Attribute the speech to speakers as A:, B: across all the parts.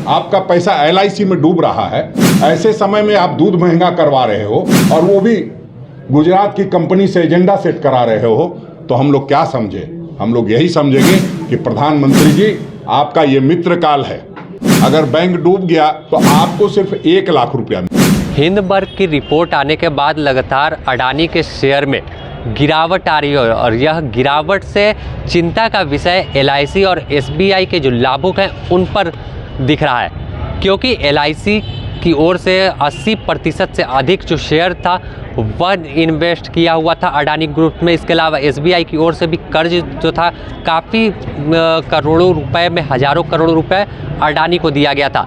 A: आपका पैसा LIC में डूब रहा है, ऐसे समय में आप दूध महंगा करवा रहे हो और वो भी गुजरात की कंपनी से एजेंडा सेट करा रहे हो, तो हम लोग क्या समझे? हम लोग यही समझेंगे कि प्रधानमंत्री जी आपका ये मित्र काल है। अगर बैंक डूब गया तो आपको सिर्फ 1 लाख रुपया।
B: हिंडनबर्ग की रिपोर्ट आने के बाद लगातार अडानी के शेयर में गिरावट आ रही है और यह गिरावट से चिंता का विषय LIC और SBI के जो लाभुक हैं उन पर दिख रहा है, क्योंकि LIC की ओर से 80% से अधिक जो शेयर था वह इन्वेस्ट किया हुआ था अडानी ग्रुप में। इसके अलावा SBI की ओर से भी कर्ज जो था काफ़ी करोड़ों रुपए में, हज़ारों करोड़ रुपए अडानी को दिया गया था।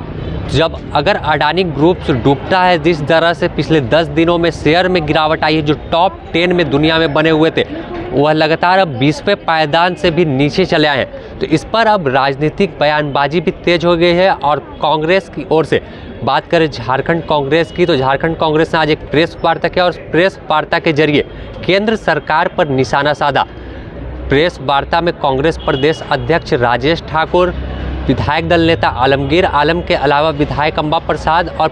B: जब अगर अडानी ग्रुप डूबता है जिस तरह से पिछले 10 दिनों में शेयर में गिरावट आई है, जो टॉप 10 में दुनिया में बने हुए थे वह लगातार अब 20वें पायदान से भी नीचे चले आए हैं, तो इस पर अब राजनीतिक बयानबाजी भी तेज हो गई है। और कांग्रेस की ओर से बात करें झारखंड कांग्रेस की, तो झारखंड कांग्रेस ने आज एक प्रेस वार्ता किया और प्रेस वार्ता के जरिए केंद्र सरकार पर निशाना साधा। प्रेस वार्ता में कांग्रेस प्रदेश अध्यक्ष राजेश ठाकुर, विधायक दल नेता आलमगीर आलम के अलावा विधायक अंबा प्रसाद और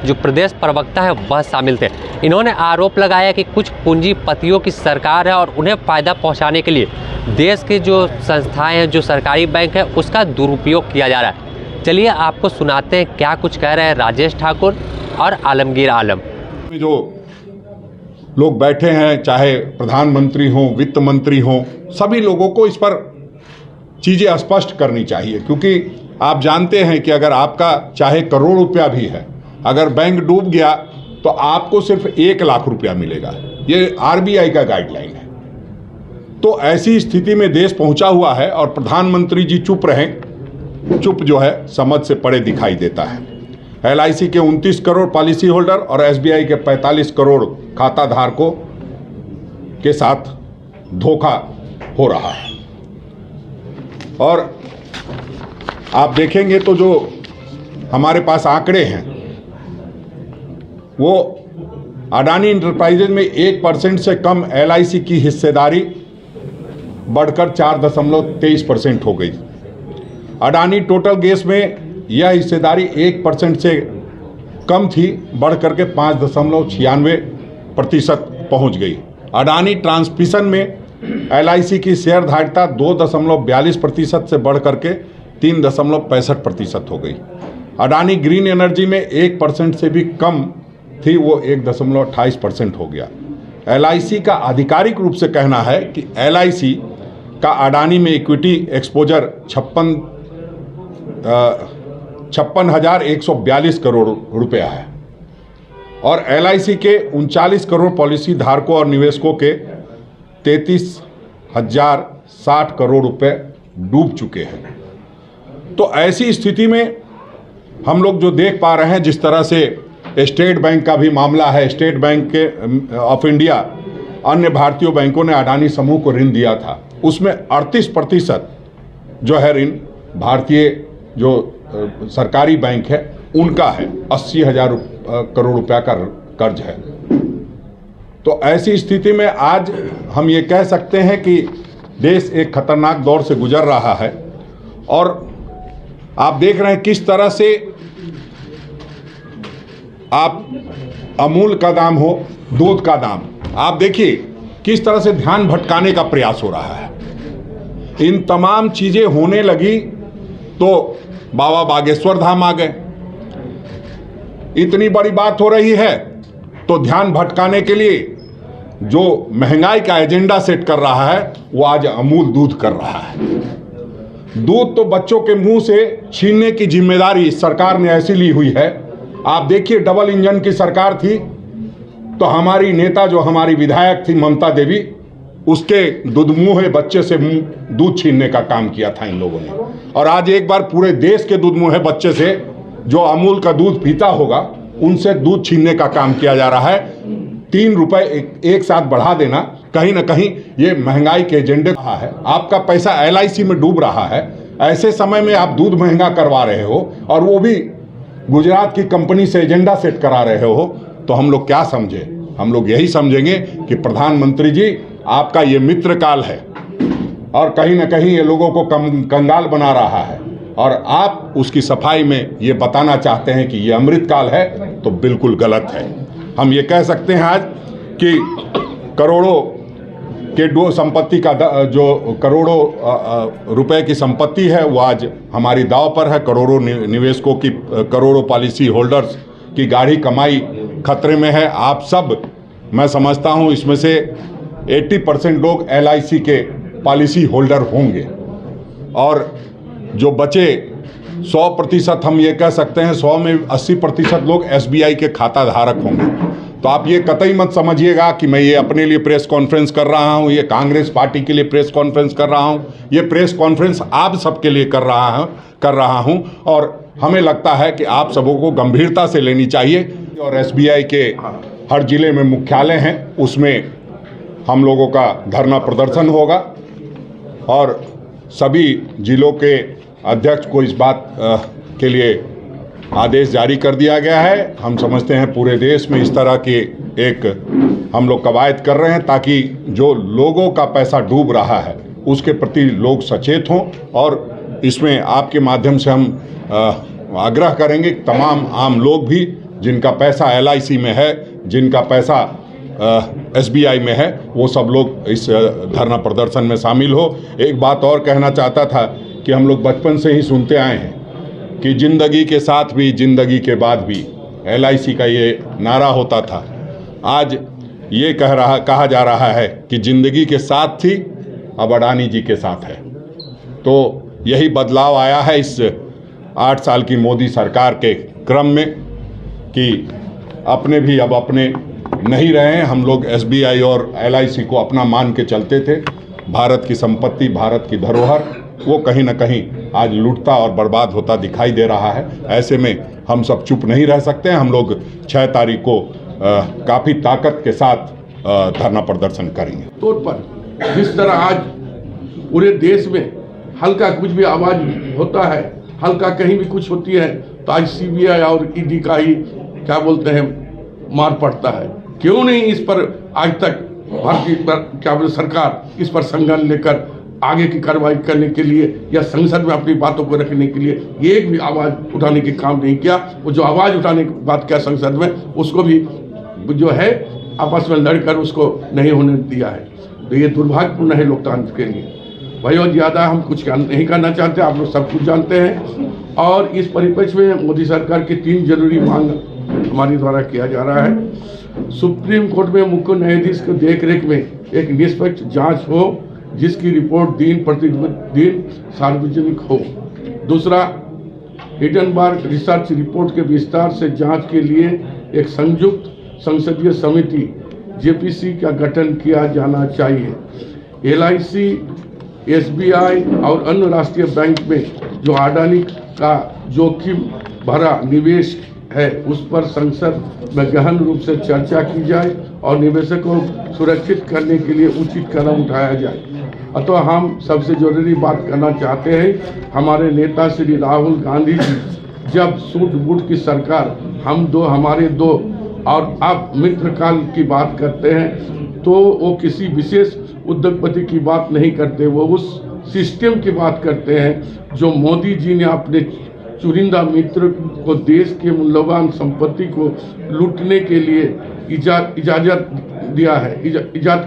B: जो प्रदेश प्रवक्ता है वह शामिल थे। इन्होंने आरोप लगाया कि कुछ पूंजीपतियों की सरकार है और उन्हें फ़ायदा पहुंचाने के लिए देश की जो संस्थाएं हैं, जो सरकारी बैंक है, उसका दुरुपयोग किया जा रहा है। चलिए आपको सुनाते हैं क्या कुछ कह रहे हैं राजेश ठाकुर और आलमगीर आलम।
C: जो लोग बैठे हैं, चाहे प्रधानमंत्री हों, वित्त मंत्री हों, सभी लोगों को इस पर चीज़ें स्पष्ट करनी चाहिए, क्योंकि आप जानते हैं कि अगर आपका चाहे करोड़ रुपया भी है, अगर बैंक डूब गया तो आपको सिर्फ 1 लाख रुपया मिलेगा। ये RBI का गाइडलाइन है। तो ऐसी स्थिति में देश पहुंचा हुआ है और प्रधानमंत्री जी चुप रहें। चुप जो है समझ से परे दिखाई देता है। LIC के 29 करोड़ पॉलिसी होल्डर और SBI के 45 करोड़ खाता धारकों के साथ धोखा हो रहा है। और आप देखेंगे तो जो हमारे पास आंकड़े हैं वो अडानी इंटरप्राइजेज में 1% से कम LIC की हिस्सेदारी बढ़कर 4.23% हो गई। अडानी टोटल गैस में यह हिस्सेदारी 1% से कम थी, बढ़ करके 5.96% पहुंच गई। अडानी ट्रांसमिशन में LIC की शेयरधारिता 2.42% से बढ़ करके 3.65% हो गई। अडानी ग्रीन एनर्जी में 1% से भी कम थी, वो 1.28% हो गया। LIC का आधिकारिक रूप से कहना है कि LIC का अडानी में इक्विटी एक्सपोजर 56,142 करोड़ रुपया है और LIC के 39 करोड़ पॉलिसी धारकों और निवेशकों के 33,060 करोड़ रुपए डूब चुके हैं। तो ऐसी स्थिति में हम लोग जो देख पा रहे हैं, जिस तरह से स्टेट बैंक का भी मामला है, स्टेट बैंक के ऑफ इंडिया अन्य भारतीय बैंकों ने अडानी समूह को ऋण दिया था, उसमें 38% जो है ऋण भारतीय जो सरकारी बैंक है उनका है। 80,000 करोड़ रुपया का कर्ज है। तो ऐसी स्थिति में आज हम ये कह सकते हैं कि देश एक खतरनाक दौर से गुजर रहा है। और आप देख रहे हैं किस तरह से आप अमूल का दाम हो, दूध का दाम, आप देखिए किस तरह से ध्यान भटकाने का प्रयास हो रहा है। इन तमाम चीजें होने लगी तो बाबा बागेश्वर धाम आ गए। इतनी बड़ी बात हो रही है तो ध्यान भटकाने के लिए जो महंगाई का एजेंडा सेट कर रहा है वो आज अमूल दूध कर रहा है। दूध तो बच्चों के मुंह से छीनने की जिम्मेदारी सरकार ने ऐसी ली हुई है। आप देखिए, डबल इंजन की सरकार थी तो हमारी नेता जो हमारी विधायक थी ममता देवी, उसके दुधमुहे बच्चे से दूध छीनने का काम किया था इन लोगों ने। और आज एक बार पूरे देश के दुधमुहे बच्चे से जो अमूल का दूध पीता होगा उनसे दूध छीनने का काम किया जा रहा है। 3 रुपए एक साथ बढ़ा देना कहीं ना कहीं ये महंगाई के एजेंडे का है। आपका पैसा LIC में डूब रहा है, ऐसे समय में आप दूध महंगा करवा रहे हो और वो भी गुजरात की कंपनी से एजेंडा सेट करा रहे हो, तो हम लोग क्या समझे? हम लोग यही समझेंगे कि प्रधानमंत्री जी आपका ये मित्र काल है और कहीं ना कहीं ये लोगों को कंगाल बना रहा है। और आप उसकी सफाई में ये बताना चाहते हैं कि ये अमृतकाल है, तो बिल्कुल गलत है। हम ये कह सकते हैं आज कि करोड़ों के दो संपत्ति का जो करोड़ों रुपए की संपत्ति है वो आज हमारी दांव पर है। करोड़ों निवेशकों की, करोड़ों पॉलिसी होल्डर्स की गाढ़ी कमाई खतरे में है। आप सब, मैं समझता हूँ इसमें से 80% लोग LIC के पॉलिसी होल्डर होंगे और जो बचे 100% हम ये कह सकते हैं 100 में 80% लोग SBI के खाता धारक होंगे। तो आप ये कतई मत समझिएगा कि मैं ये अपने लिए प्रेस कॉन्फ्रेंस कर रहा हूँ, ये कांग्रेस पार्टी के लिए प्रेस कॉन्फ्रेंस कर रहा हूँ। ये प्रेस कॉन्फ्रेंस आप सबके लिए कर रहा हूँ और हमें लगता है कि आप सबों को गंभीरता से लेनी चाहिए। और SBI के हर जिले में मुख्यालय हैं, उसमें हम लोगों का धरना प्रदर्शन होगा और सभी जिलों के अध्यक्ष को इस बात के लिए आदेश जारी कर दिया गया है। हम समझते हैं पूरे देश में इस तरह की एक हम लोग कवायद कर रहे हैं ताकि जो लोगों का पैसा डूब रहा है उसके प्रति लोग सचेत हों। और इसमें आपके माध्यम से हम आग्रह करेंगे कि तमाम आम लोग भी जिनका पैसा LIC में है, जिनका पैसा SBI में है, वो सब लोग इस धरना प्रदर्शन में शामिल हो। एक बात और कहना चाहता था कि हम लोग बचपन से ही सुनते आए हैं कि ज़िंदगी के साथ भी ज़िंदगी के बाद भी, LIC का ये नारा होता था। आज ये कहा जा रहा है कि ज़िंदगी के साथ थी, अब अडानी जी के साथ है। तो यही बदलाव आया है इस 8 साल की मोदी सरकार के क्रम में कि अपने भी अब अपने नहीं रहे हैं। हम लोग SBI और LIC को अपना मान के चलते थे। भारत की संपत्ति, भारत की धरोहर, वो कहीं ना कहीं आज लूटता और बर्बाद होता दिखाई दे रहा है। ऐसे में हम सब चुप नहीं रह सकते हैं। हम लोग 6 तारीख को काफ़ी ताकत के साथ धरना प्रदर्शन करेंगे।
D: तौर पर जिस तरह आज पूरे देश में हल्का कुछ भी आवाज़ होता है, हल्का कहीं भी कुछ होती है तो आज CBI और ED का ही क्या बोलते हैं मार पड़ता है। क्यों नहीं इस पर आज तक भारतीय क्या बोलते सरकार इस पर संज्ञान लेकर आगे की कार्रवाई करने के लिए या संसद में अपनी बातों को रखने के लिए एक भी आवाज़ उठाने के काम नहीं किया। वो जो आवाज़ उठाने की बात किया संसद में, उसको भी जो है आपस में लड़कर उसको नहीं होने दिया है। तो ये दुर्भाग्यपूर्ण है लोकतंत्र के लिए। भाई और ज़्यादा हम कुछ नहीं करना चाहते, आप लोग सब कुछ जानते हैं। और इस परिप्रेक्ष्य में मोदी सरकार की 3 जरूरी मांग हमारे द्वारा किया जा रहा है। सुप्रीम कोर्ट में मुख्य न्यायाधीश के देखरेख में एक निष्पक्ष जांच हो जिसकी रिपोर्ट दिन प्रतिदिन सार्वजनिक हो। दूसरा, हिडनबर्ग रिसर्च रिपोर्ट के विस्तार से जांच के लिए एक संयुक्त संसदीय समिति JPC का गठन किया जाना चाहिए। LIC, SBI और अन्य राष्ट्रीय बैंक में जो अडानी का जोखिम भरा निवेश है उस पर संसद में गहन रूप से चर्चा की जाए और निवेशकों को सुरक्षित करने के लिए उचित कदम उठाया जाए। अतः हम सबसे जरूरी बात करना चाहते हैं, हमारे नेता श्री राहुल गांधी जी जब सूट बूट की सरकार हम दो हमारे दो और अब मित्रकाल की बात करते हैं तो वो किसी विशेष उद्योगपति की बात नहीं करते, वो उस सिस्टम की बात करते हैं जो मोदी जी ने अपने चुनिंदा मित्र को देश के मूल्यवान संपत्ति को लूटने के लिए इजाद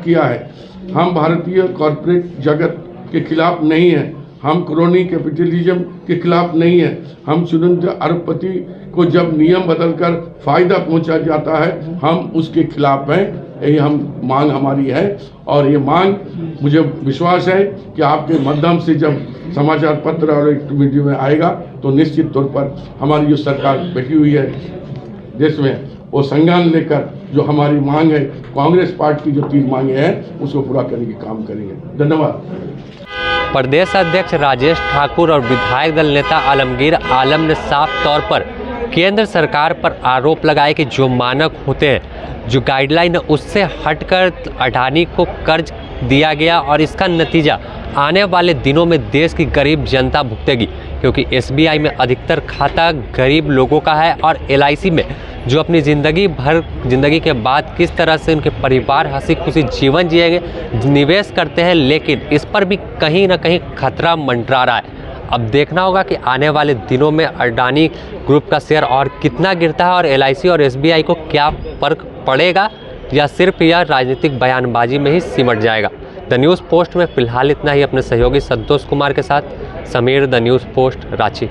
D: किया है। हम भारतीय कॉरपोरेट जगत के खिलाफ नहीं हैं, हम क्रोनी कैपिटलिज्म के खिलाफ नहीं हैं। हम चुनिंदा अरबपति को जब नियम बदलकर फायदा पहुंचा जाता है हम उसके खिलाफ हैं। यही हम मांग हमारी है और ये मांग मुझे विश्वास है कि आपके माध्यम से जब समाचार पत्र और एक मीडिया में आएगा तो निश्चित तौर पर हमारी जो सरकार बैठी हुई है देश में वो संज्ञान लेकर जो हमारी मांग है, कांग्रेस पार्टी की जो 3 मांगे हैं उसको पूरा करने की काम करेंगे। धन्यवाद।
B: प्रदेश अध्यक्ष राजेश ठाकुर और विधायक दल नेता आलमगीर आलम ने साफ तौर पर केंद्र सरकार पर आरोप लगाए कि जो मानक होते हैं, जो गाइडलाइन है उससे हटकर अडानी को कर्ज दिया गया और इसका नतीजा आने वाले दिनों में देश की गरीब जनता भुगतेगी, क्योंकि SBI में अधिकतर खाता गरीब लोगों का है और LIC में जो अपनी ज़िंदगी के बाद किस तरह से उनके परिवार हंसी खुशी जीवन जिएंगे निवेश करते हैं, लेकिन इस पर भी कहीं ना कहीं खतरा मंडरा रहा है। अब देखना होगा कि आने वाले दिनों में अडानी ग्रुप का शेयर और कितना गिरता है और LIC और SBI को क्या फर्क पड़ेगा, या सिर्फ यह राजनीतिक बयानबाजी में ही सिमट जाएगा। द न्यूज़ पोस्ट में फिलहाल इतना ही। अपने सहयोगी संतोष कुमार के साथ Sameer, the news post, Ranchi.